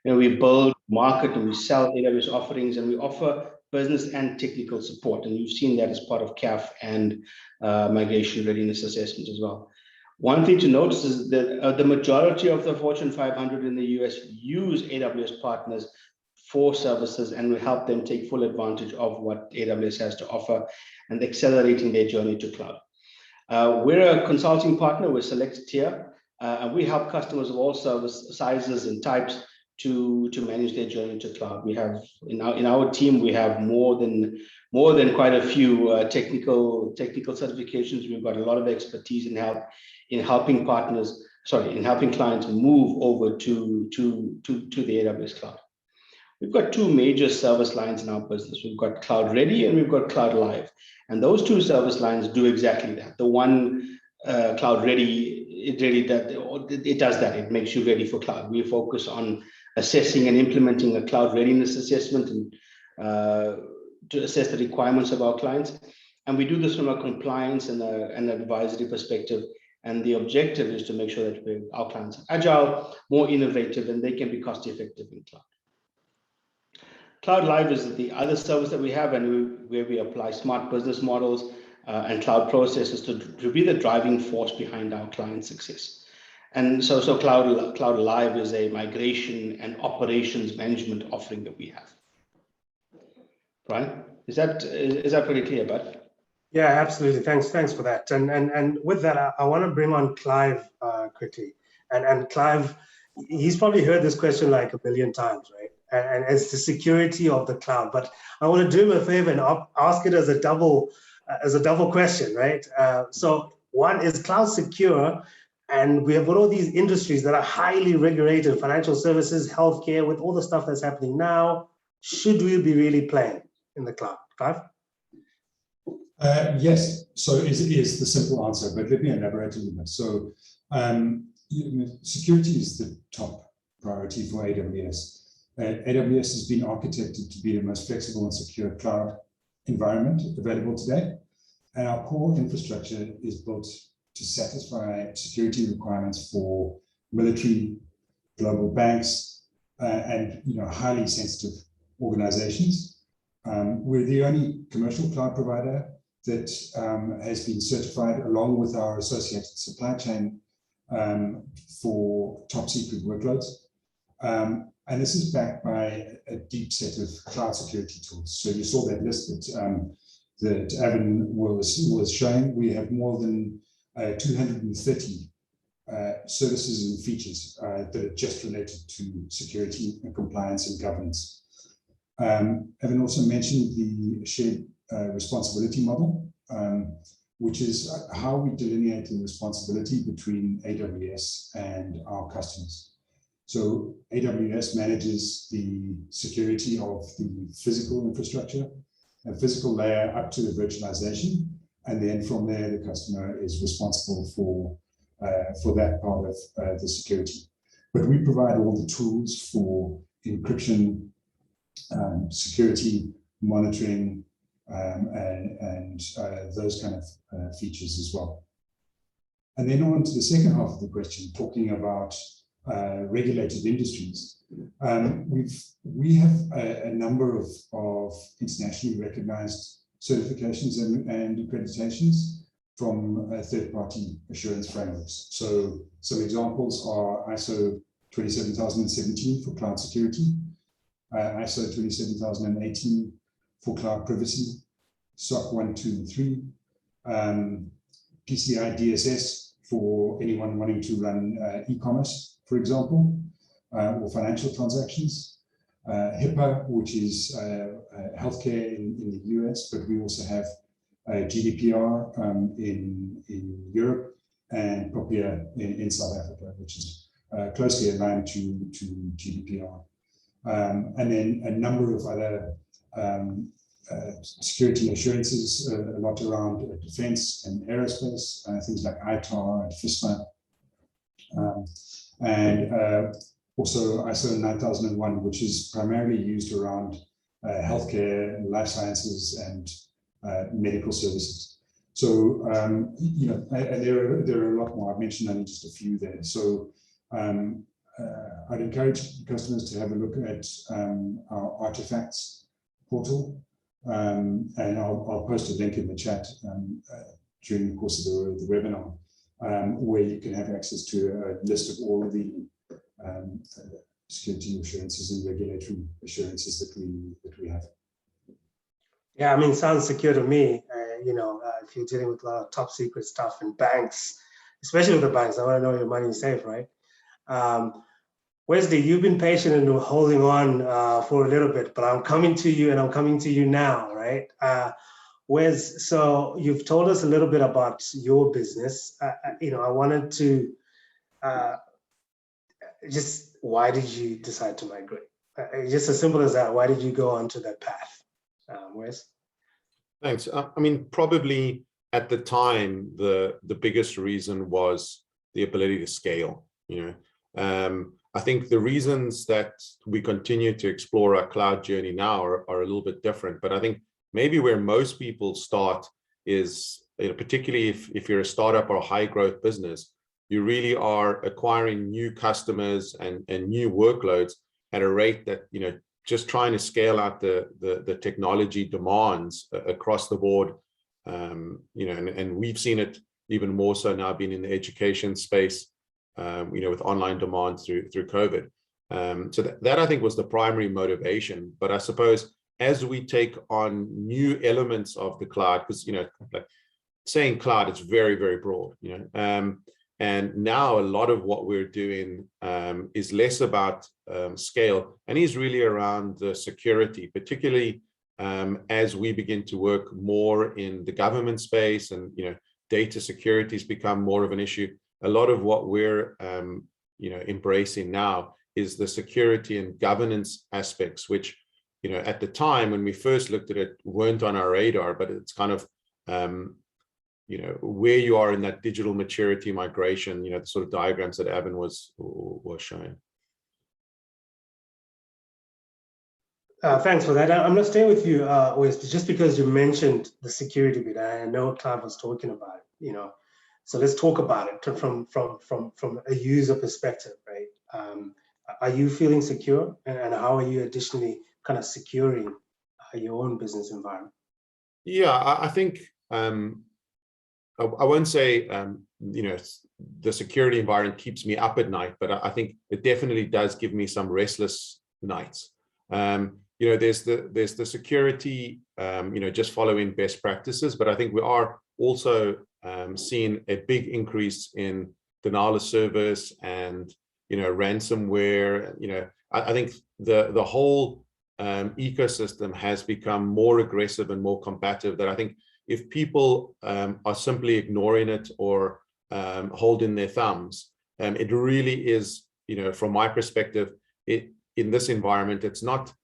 We build, market, and we sell AWS offerings, and we offer business and technical support. And you've seen that as part of CAF and migration readiness assessment as well. One thing to notice is that the majority of the Fortune 500 in the US use AWS partners for services, and we help them take full advantage of what AWS has to offer and accelerating their journey to cloud. We're a consulting partner with Selected Tier, and we help customers of all service sizes and types to manage their journey to cloud. We have in our team, we have more than quite a few technical certifications. We've got a lot of expertise in helping clients move over to the AWS cloud. We've got two major service lines in our business. We've got Cloud Ready and we've got Cloud Live. And those two service lines do exactly that. The one, Cloud Ready, it does that. It makes you ready for cloud. We focus on assessing and implementing a cloud readiness assessment and to assess the requirements of our clients. And we do this from a compliance and an advisory perspective. And the objective is to make sure that our clients are agile, more innovative, and they can be cost effective in cloud. Cloud Live is the other service that we have, and where we apply smart business models and cloud processes to be the driving force behind our client success. And so Cloud Live is a migration and operations management offering that we have. Brian, is that pretty clear, bud? Yeah, absolutely. Thanks for that. And with that, I want to bring on Clive quickly. And Clive, he's probably heard this question like a billion times, right? And it's the security of the cloud. But I want to do him a favor and ask it as a double question, right? So one, is cloud secure? And we have got all these industries that are highly regulated, financial services, healthcare, with all the stuff that's happening now. Should we be really playing in the cloud? Clive? Yes, so is the simple answer, but let me elaborate a little bit. So security is the top priority for AWS. AWS has been architected to be the most flexible and secure cloud environment available today. And our core infrastructure is built to satisfy security requirements for military, global banks, and highly sensitive organizations. We're the only commercial cloud provider that has been certified along with our associated supply chain for top secret workloads. And this is backed by a deep set of cloud security tools. So you saw that list that Evan was showing. We have more than 230 services and features that are just related to security and compliance and governance. Evan also mentioned the shared responsibility model, which is how we delineate the responsibility between AWS and our customers. So AWS manages the security of the physical infrastructure, a physical layer up to the virtualization, and then from there the customer is responsible for that part of the security. But we provide all the tools for encryption, security, monitoring, and those kind of features as well. And then on to the second half of the question, talking about regulated industries. We have a number of internationally recognized certifications and accreditations from third-party assurance frameworks. So some examples are ISO 27017 for cloud security, ISO 27018 for cloud privacy, SOC 1, 2, and 3, PCI DSS for anyone wanting to run e-commerce, for example, or financial transactions, HIPAA, which is healthcare in the US, but we also have GDPR in Europe, and POPIA in South Africa, which is closely aligned to GDPR. And then a number of other security assurances, a lot around defense and aerospace, things like ITAR and FISMA. And also ISO 9001, which is primarily used around healthcare, life sciences, and medical services. So, and there are a lot more. I've mentioned only just a few there. So I'd encourage customers to have a look at our artifacts portal, and I'll post a link in the chat during the course of the webinar, where you can have access to a list of all of the security assurances and regulatory assurances that we have. Yeah, I mean, sounds secure to me. If you're dealing with a lot of top secret stuff in banks, especially with the banks, I want to know your money is safe, right? Wesley, you've been patient and holding on for a little bit, but I'm coming to you, and I'm coming to you now, right? Wes, so you've told us a little bit about your business. I wanted to just, why did you decide to migrate? Just as simple as that. Why did you go onto that path, Wes? Thanks. I mean, probably at the time, the biggest reason was the ability to scale. I think the reasons that we continue to explore our cloud journey now are a little bit different. But I think maybe where most people start is, particularly if you're a startup or a high growth business, you really are acquiring new customers and new workloads at a rate that, just trying to scale out the technology demands across the board. And we've seen it even more so now, being in the education space, with online demand through COVID. So that I think was the primary motivation. But I suppose as we take on new elements of the cloud, because, like saying cloud, it's very, very broad, and now a lot of what we're doing is less about scale, and is really around the security, particularly as we begin to work more in the government space, and data security has become more of an issue. A lot of what we're embracing now is the security and governance aspects, which at the time when we first looked at it weren't on our radar, but it's kind of where you are in that digital maturity migration, the sort of diagrams that Evan was showing. Thanks for that. I'm going to stay with you, Wes, just because you mentioned the security bit. I know Clive was talking about it, so let's talk about it from a user perspective, right? Are you feeling secure, and how are you additionally kind of securing your own business environment? Yeah, I think I won't say the security environment keeps me up at night, but I think it definitely does give me some restless nights. There's the security, just following best practices, but I think we are also seeing a big increase in denial of service and ransomware. I think the whole ecosystem has become more aggressive and more combative, that I think if people are simply ignoring it or holding their thumbs, it really is, from my perspective, in this environment, it's not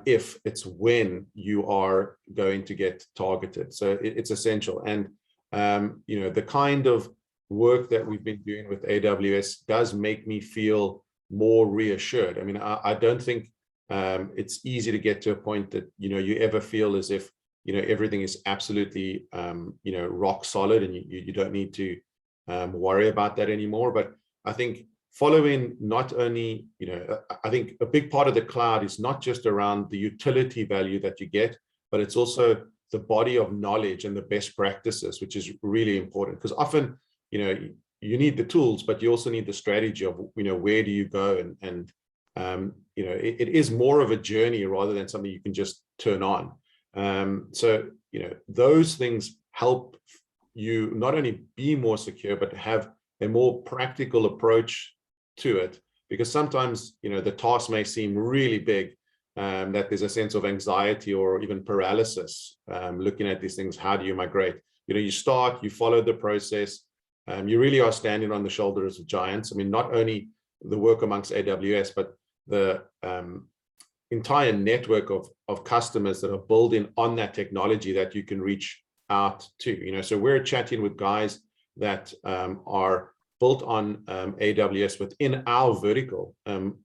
if, it's when you are going to get targeted. So it's essential. And, the kind of work that we've been doing with AWS does make me feel more reassured. I mean, I don't think it's easy to get to a point that, you ever feel as if, everything is absolutely, rock solid, and you don't need to worry about that anymore. But I think following not only, I think a big part of the cloud is not just around the utility value that you get, but it's also the body of knowledge and the best practices, which is really important, because often, you need the tools, but you also need the strategy of, where do you go? And it is more of a journey rather than something you can just turn on. So, those things help you not only be more secure, but have a more practical approach to it, because sometimes, the task may seem really big, that there's a sense of anxiety or even paralysis, looking at these things. How do you migrate? You start, you follow the process, you really are standing on the shoulders of giants. I mean, not only the work amongst AWS, but the entire network of customers that are building on that technology that you can reach out to. So we're chatting with guys that are built on AWS within our vertical, and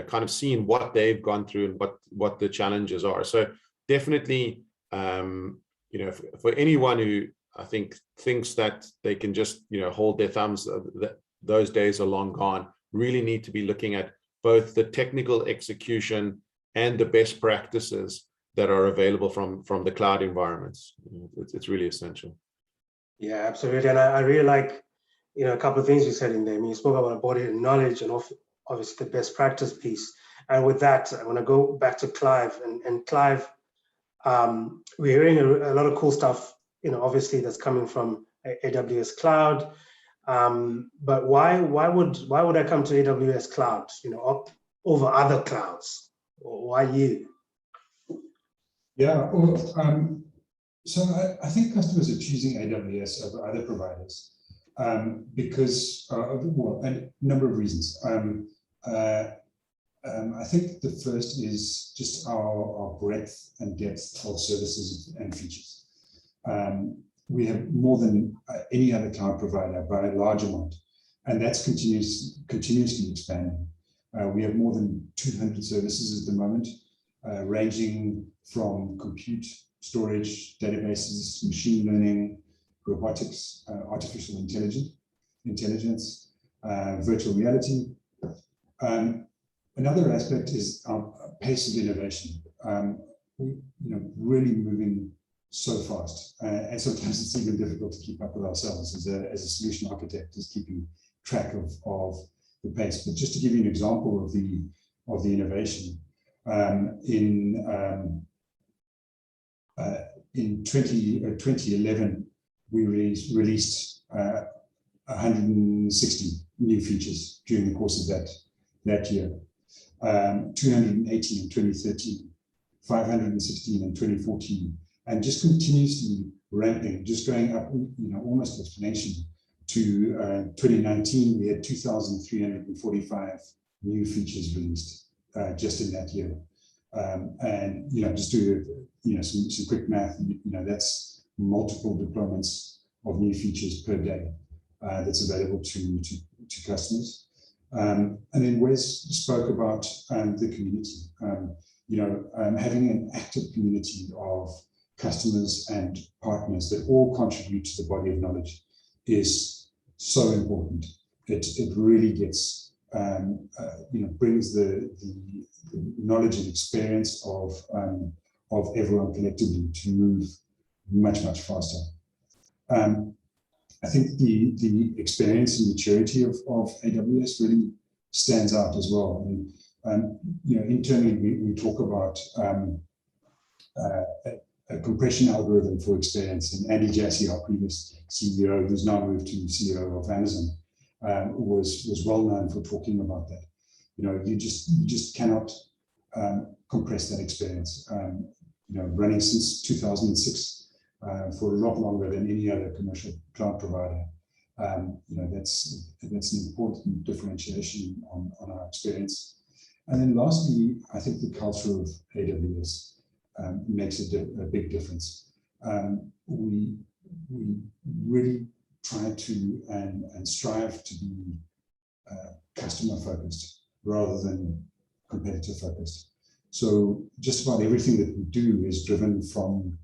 kind of seeing what they've gone through and what the challenges are. So definitely, for anyone who I think thinks that they can just hold their thumbs, that those days are long gone. Really need to be looking at both the technical execution and the best practices that are available from the cloud environments. It's really essential. Yeah, absolutely. And I really like a couple of things you said in there. I mean, you spoke about body of knowledge and obviously the best practice piece. And with that, I want to go back to Clive. And Clive, we're hearing a lot of cool stuff, obviously that's coming from AWS Cloud. But why would I come to AWS Cloud, over other clouds? Why you? Yeah, well, so I think customers are choosing AWS over other providers because of a number of reasons. I think the first is just our breadth and depth of services and features. We have more than any other cloud provider by a large amount, and that's continuously expanding. We have more than 200 services at the moment. ranging from compute, storage, databases, machine learning, robotics, artificial intelligence, virtual reality. Another aspect is our pace of innovation. Really moving so fast, and sometimes it's even difficult to keep up with ourselves as a solution architect, just keeping track of the pace. But just to give you an example of the innovation, in 2011, we released 160 new features during the course of that year, 218 in 2013, 516 in 2014, and just continuously ramping, just going up, almost exponentially. To 2019, we had 2,345 new features released just in that year. And just do some quick math. That's multiple deployments of new features per day that's available to customers. And then Wes spoke about the community. Having an active community of customers and partners that all contribute to the body of knowledge is so important. It really gets brings the knowledge and experience of everyone collectively to move much faster. I think the experience and maturity of AWS really stands out as well. Internally we talk about a compression algorithm for experience, and Andy Jassy, our previous CEO, who's now moved to CEO of Amazon, was well known for talking about that. You just cannot compress that experience. Running since 2006 for a lot longer than any other commercial cloud provider. That's an important differentiation on our experience. And then lastly, I think the culture of AWS makes a big difference. We really try to and strive to be customer focused rather than competitor focused. So just about everything that we do is driven from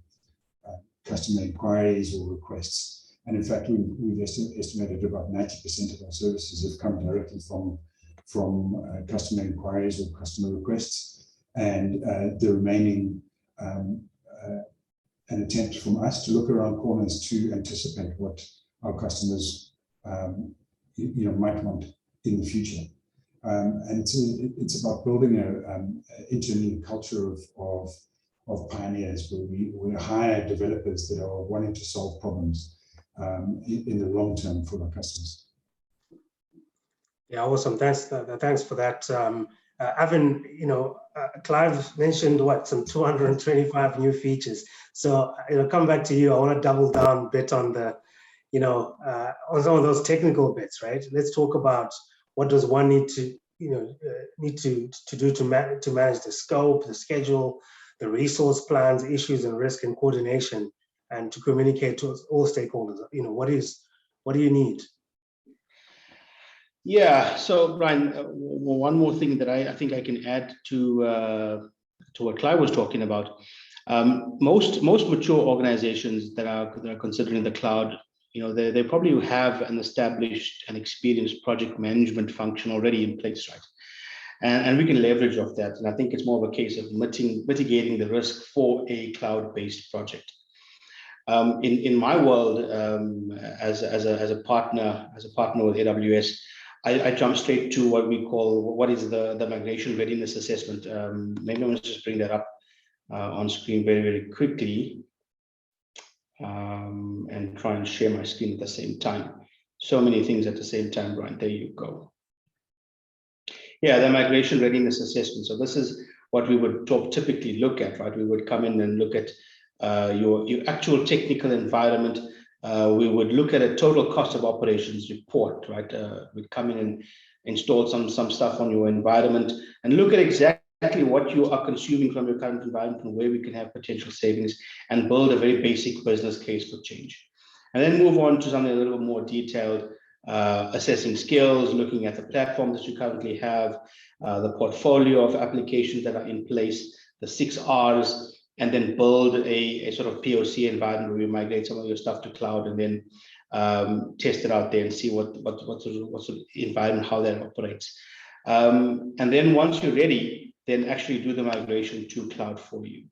customer inquiries or requests. And in fact, we've estimated about 90% of our services have come directly from customer inquiries or customer requests, and the remaining an attempt from us to look around corners to anticipate what our customers might want in the future. And it's about building internally a culture of pioneers, where we hire developers that are wanting to solve problems in the long term for our customers. Yeah, awesome. Thanks for that. Evan, Clive mentioned some 225 new features. So come back to you. I want to double down a bit on the on some of those technical bits, right? Let's talk about what does one need to do to manage the scope, the schedule, the resource plans, issues and risk and coordination, and to communicate to all stakeholders. What do you need? Yeah. So Brian, one more thing that I think I can add to what Clive was talking about. Most mature organizations that are considering the cloud, they probably have an established and experienced project management function already in place, right? And we can leverage off that. And I think it's more of a case of mitigating the risk for a cloud-based project. In my world, as a partner with AWS, I jump straight to what is the migration readiness assessment. Maybe I'll just bring that up on screen very, very quickly. And try and share my screen at the same time. So many things at the same time, Brian. There you go. Yeah, the migration readiness assessment. So this is what we would typically look at, right? We would come in and look at your actual technical environment. We would look at a total cost of operations report, right? We'd come in and install some stuff on your environment and look at exactly what you are consuming from your current environment and where we can have potential savings, and build a very basic business case for change. And then move on to something a little more detailed, assessing skills, looking at the platform that you currently have, the portfolio of applications that are in place, the 6 R's, and then build a sort of POC environment where you migrate some of your stuff to cloud, and then test it out there and see what sort of environment, how that operates. And then once you're ready, then actually do the migration to cloud for you.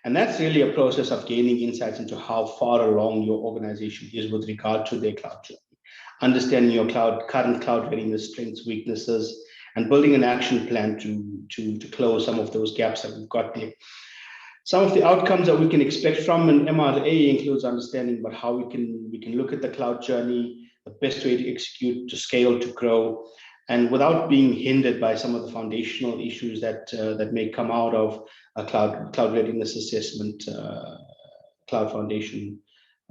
And that's really a process of gaining insights into how far along your organization is with regard to their cloud journey, understanding your current cloud readiness, strengths, weaknesses, and building an action plan to close some of those gaps that we've got there. Some of the outcomes that we can expect from an MRA includes understanding about how we can look at the cloud journey, the best way to execute, to scale, to grow, and without being hindered by some of the foundational issues that may come out of a cloud readiness assessment, cloud foundation,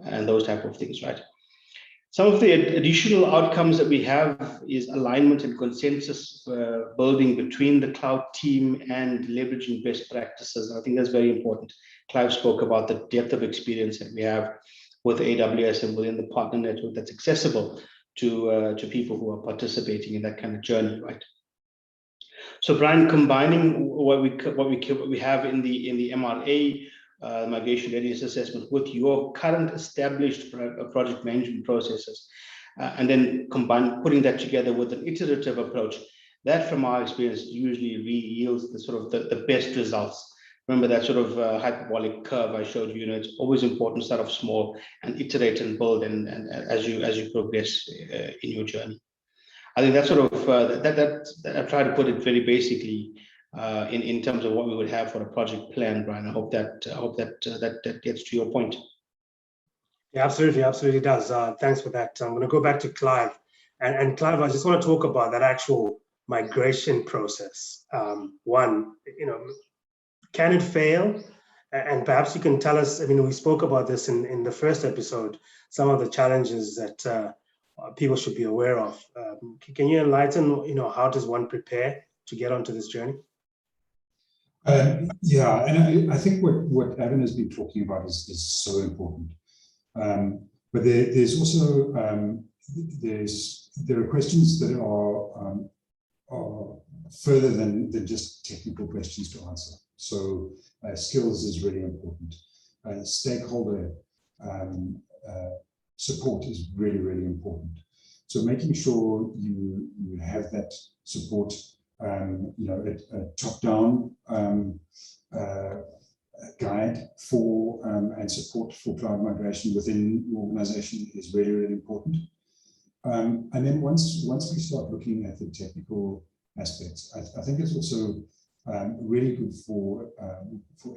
and those type of things, right? Some of the additional outcomes that we have is alignment and consensus building between the cloud team and leveraging best practices. I think that's very important. Clive spoke about the depth of experience that we have with AWS and within the partner network that's accessible to people who are participating in that kind of journey, right? So, Brian, combining what we have in the MRA, migration readiness assessment, with your current established project management processes, and then putting that together with an iterative approach, that, from our experience, usually yields the sort of the best results. Remember that sort of hyperbolic curve I showed you. It's always important to start off small and iterate and build, and as you progress in your journey. I think that's sort of that I try to put it very basically in terms of what we would have for a project plan, Brian. I hope that gets to your point. Yeah, absolutely does. Thanks for that. I'm going to go back to Clive, and Clive, I just want to talk about that actual migration process. One, can it fail? And perhaps you can tell us, we spoke about this in the first episode, some of the challenges that people should be aware of. Can you enlighten, how does one prepare to get onto this journey? Yeah, and I think what Evan has been talking about is so important. But there's also, there are questions that are further than just technical questions to answer. So skills is really important. Stakeholder support is really, really important. So making sure you have that support, a top-down guide for and support for cloud migration within the organization is really, really important. And then once we start looking at the technical aspects, I think it's also really good for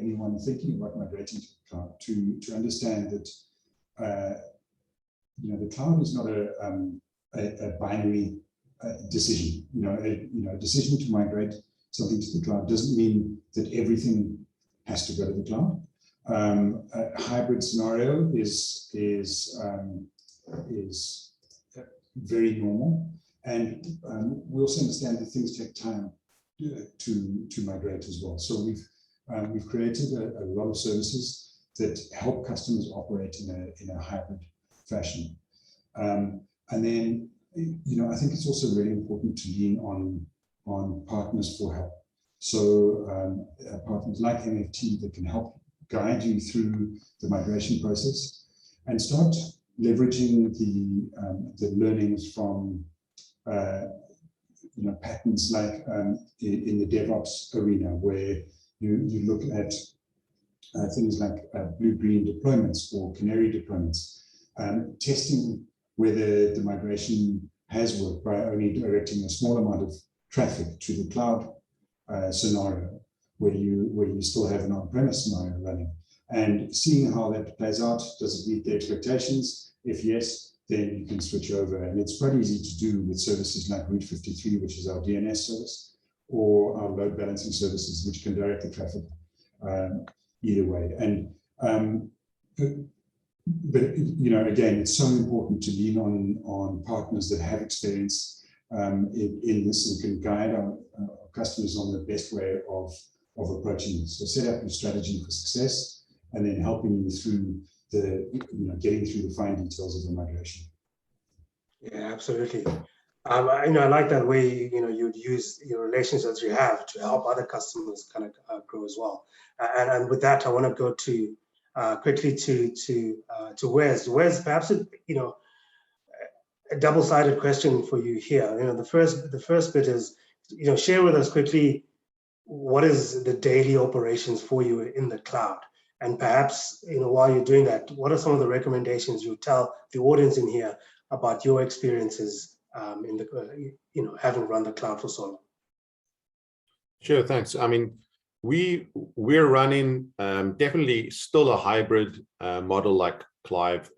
anyone thinking about migrating to the cloud to understand that the cloud is not a binary decision. A decision to migrate something to the cloud doesn't mean that everything has to go to the cloud. A hybrid scenario is very normal, and we also understand that things take time to migrate as well. So we've created a lot of services that help customers operate in a hybrid fashion. And then, I think it's also really important to lean on partners for help. So partners like MFT that can help guide you through the migration process, and start leveraging the learnings from patterns like in the DevOps arena, where you look at things like blue-green deployments or canary deployments, testing whether the migration has worked by only directing a small amount of traffic to the cloud scenario, where you still have an on-premise scenario running, and seeing how that plays out. Does it meet the expectations? If yes, then you can switch over. And it's quite easy to do with services like Route 53, which is our DNS service, or our load balancing services, which can direct the traffic either way. And but again, it's so important to lean on partners that have experience in this and can guide our customers on the best way of approaching this. So set up your strategy for success, and then helping you through getting through the fine details of the migration. Yeah, absolutely. I like that way, you'd use your relationships you have to help other customers kind of grow as well. And with that, I want to go to quickly to Wes. Wes, perhaps a double-sided question for you here. The first bit is, share with us quickly what is the daily operations for you in the cloud, and perhaps while you're doing that, what are some of the recommendations you tell the audience in here about your experiences in the having run the cloud for so long? Sure, thanks. I mean, we're running definitely still a hybrid model, like Clive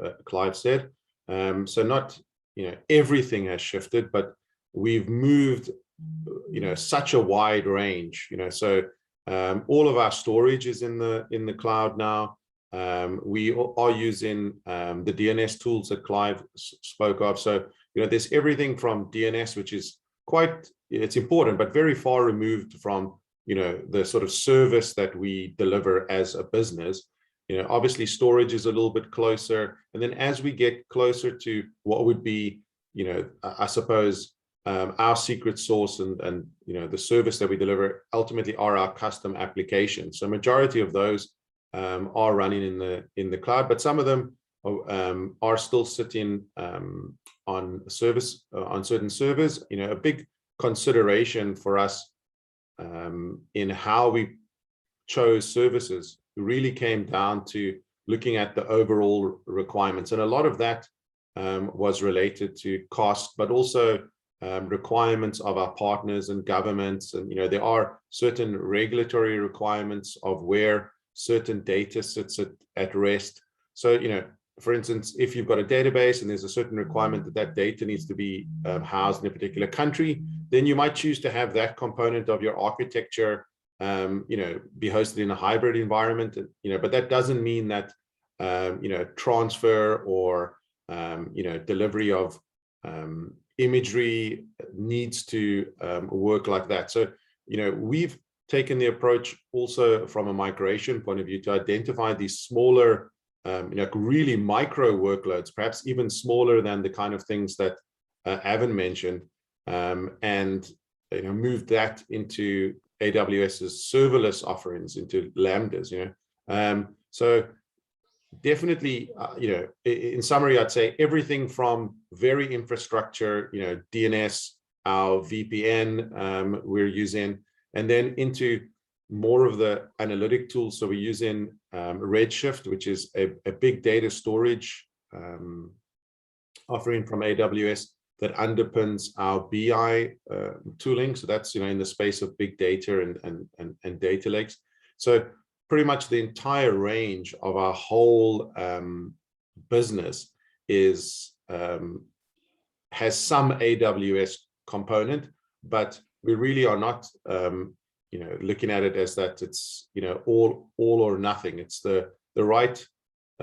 said. So not everything has shifted, but we've moved such a wide range. So all of our storage is in the cloud now. We are using the DNS tools that Clive spoke of. So there's everything from DNS, which is it's important, but very far removed from the sort of service that we deliver as a business. Obviously storage is a little bit closer, and then as we get closer to what would be I suppose our secret sauce and the service that we deliver ultimately are our custom applications. So majority of those are running in the cloud, but some of them are still sitting on certain servers. A big consideration for us in how we chose services really came down to looking at the overall requirements, and a lot of that was related to cost, but also requirements of our partners and governments. And there are certain regulatory requirements of where certain data sits at rest. So for instance, if you've got a database and there's a certain requirement that data needs to be housed in a particular country, then you might choose to have that component of your architecture be hosted in a hybrid environment. But that doesn't mean that transfer or delivery of imagery needs to work like that. So we've taken the approach also from a migration point of view to identify these smaller really micro workloads, perhaps even smaller than the kind of things that Evan mentioned, and moved that into AWS's serverless offerings, into Lambdas. So definitely, in summary, I'd say everything from very infrastructure, DNS, our VPN we're using, and then into more of the analytic tools. So we're using Redshift, which is a big data storage offering from AWS that underpins our BI tooling. So that's in the space of big data and data lakes. So pretty much the entire range of our whole business has some AWS component, but we really are not looking at it as that it's all or nothing. It's the right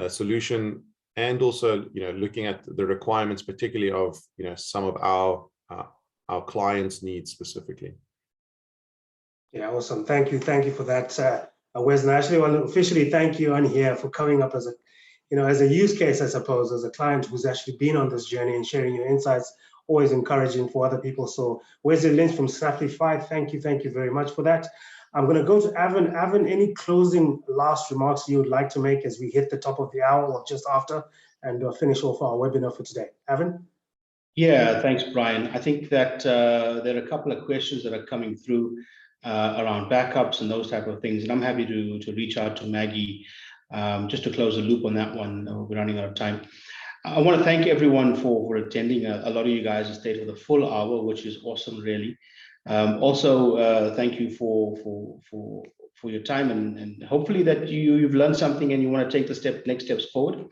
solution, and also looking at the requirements, particularly of some of our clients' needs specifically. Yeah, awesome. Thank you for that, Wes. And I actually want to officially thank you on here for coming up as a use case, I suppose, as a client who's actually been on this journey and sharing your insights. Always encouraging for other people. So Wesley Lynch from Snapify, thank you very much for that. I'm going to go to Evan. Evan, any closing last remarks you would like to make as we hit the top of the hour or just after, and finish off our webinar for today? Evan? Yeah, thanks, Brian. I think that there are a couple of questions that are coming through around backups and those type of things, and I'm happy to reach out to Maggie just to close the loop on that one. We're running out of time. I want to thank everyone for attending. A lot of you guys have stayed for the full hour, which is awesome, really. Also, thank you for your time, and hopefully that you've learned something and you want to take the next steps forward.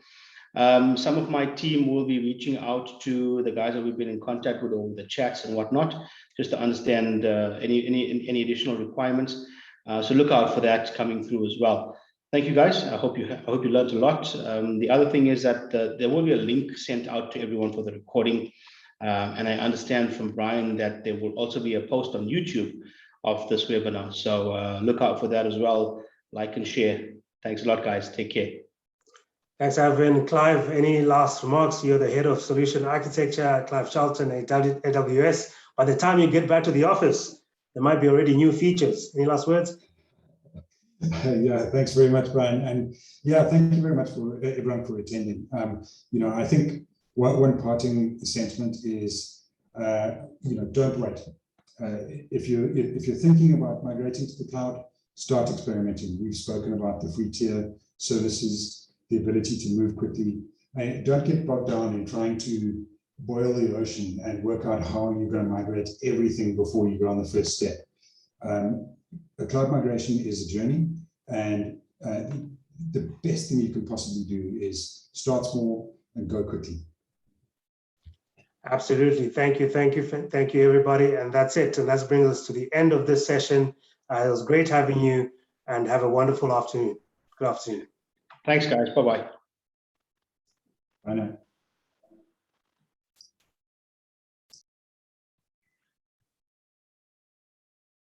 Some of my team will be reaching out to the guys that we've been in contact with over the chats and whatnot, just to understand any additional requirements. So look out for that coming through as well. Thank you, guys. I hope you learned a lot. The other thing is that there will be a link sent out to everyone for the recording. And I understand from Brian that there will also be a post on YouTube of this webinar. So look out for that as well. Like and share. Thanks a lot, guys. Take care. Thanks, Avin. Clive, any last remarks? You're the head of solution architecture, Clive Charlton at AWS. By the time you get back to the office, there might be already new features. Any last words? Yeah, thanks very much, Brian. And yeah, thank you very much for everyone for attending. I think one parting sentiment is, don't wait. If you're thinking about migrating to the cloud, start experimenting. We've spoken about the Freetia services, the ability to move quickly. And don't get bogged down in trying to boil the ocean and work out how you're going to migrate everything before you go on the first step. A cloud migration is a journey, and the best thing you can possibly do is start small and go quickly. Absolutely. Thank you, everybody. And that's it. And that brings us to the end of this session. It was great having you, and have a wonderful afternoon. Good afternoon. Thanks, guys. Bye-bye. Bye now.